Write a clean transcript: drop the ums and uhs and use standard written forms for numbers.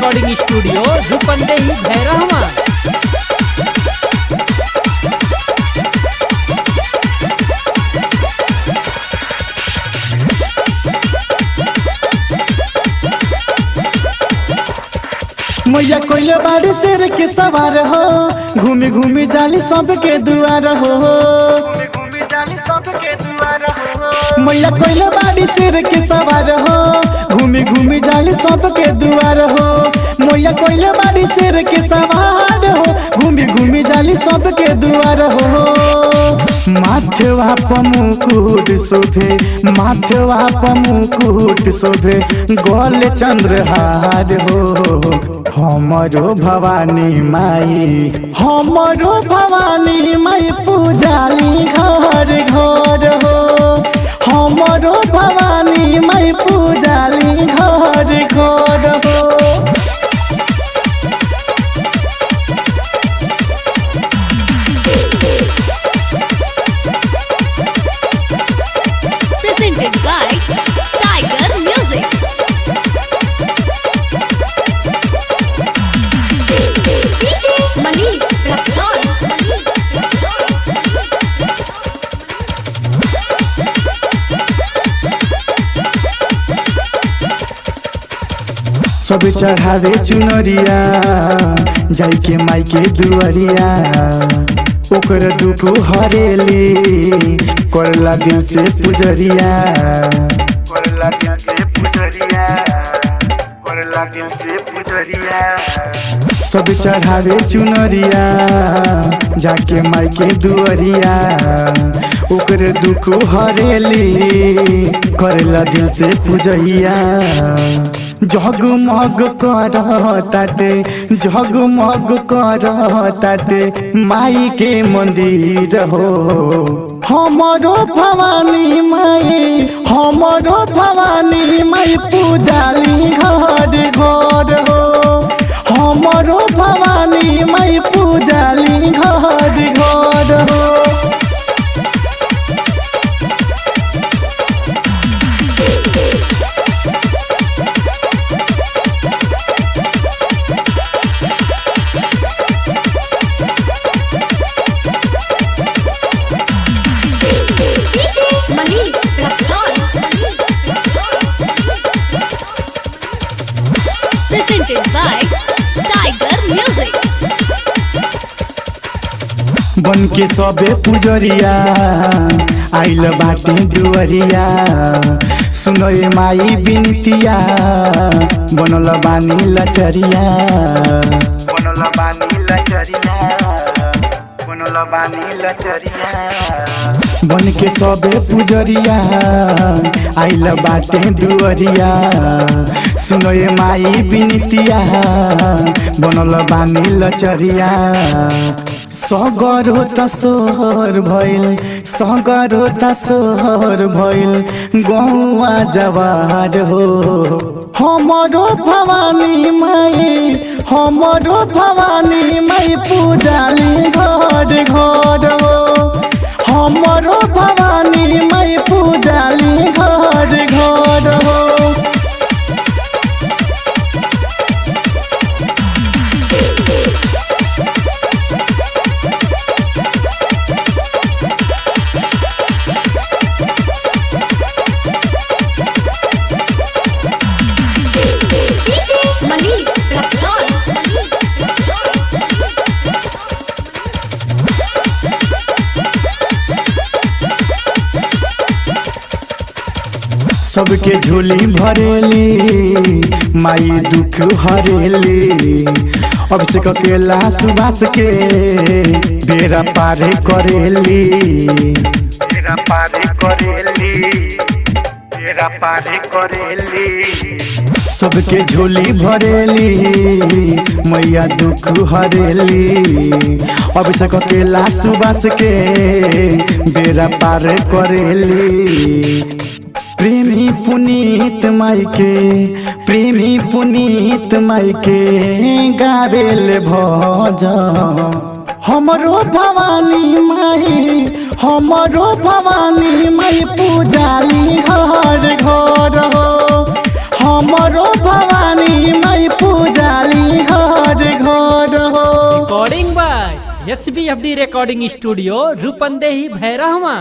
Recording studio Rupandehi Bhairahawa. मैया कोइले बाड़ी शेर के सवार हो, घूमी घूमी जाली सबके दुआर हो। मैया कोइले बाड़ी शेर के सवार हो, घूमी घूमी जाली सबके दुआर हो। मैया कोइले बाड़ी शेर के सवार हो, घूमी घूमी जाली सबके दुआर हो। माथवा प मुकुट शोभे, माथवा प मुकुट शोभे, गोल चंद्रहार हो। हमरो भवानी माई, हमरो भवानी माई पूजाली घर घर हो। हमरो भवानी माई पूजाली घर घर हो। Presented by Tiger Music. DJ Manish Raksol. सब चढ़ावे चुनरिया, जाई के माई के दुआरिया। ओकर दुख हरेली, करला दिल से पुजरिया, करला दिल से पुजरिया, करला दिल से पुजरिया। सब चढ़ावे चुनरिया, जाके माई के दुआरिया। ओकर दुख हरेली, करला दिल से पुजरिया। जगमग करताटे, जगमग करताटे माई के मंदिर हो। हमरो भवानी माई, हमरो भवानी माई पूजाली घर घर हो। हमरो भवानी माई पूजाली घर घर हो। Manish Raksol. Presented by Tiger Music. बन के सबे पुजरिया, आइल बाटे दुआरिया। सुनय माई बिनतिया, बनल बानी लचरिया, बनल बानी लचरिया, बनल बानी लचरिया। बन के सबे पुजरिया, आइल बाटे दुआरिया। सुनय माई बिनतिया, बनल बानी लचरिया। सगरो तसोहर भइल, सगरो तसोहर भइल, गौआ जवार हो। हमरो भवानी माई, हमरो भवानी माई पूजाली घर घर हो। हमरो भवानी माई पूजाली घर घर हो। Manish Raksol. सबके झोली भरेली, माई दुख हरेली। अब से ककेला सुबास के बेरा पारे करेली, बेरा पारे करेली, बेरा पारे करेली। सबके झोली भरेली, मैया दुख हरेली। अब से ककेला सुबास के बेरा पार करेली। प्रेमी पुनीत माई के, प्रेमी पुनीत माई के गावेल भजन। हमरो भवानी माई, हमरो भवानी माई पूजाली घर घर हो। हमरो भवानी माई पूजाली HBFD recording studio Rupandehi Bhairahawa.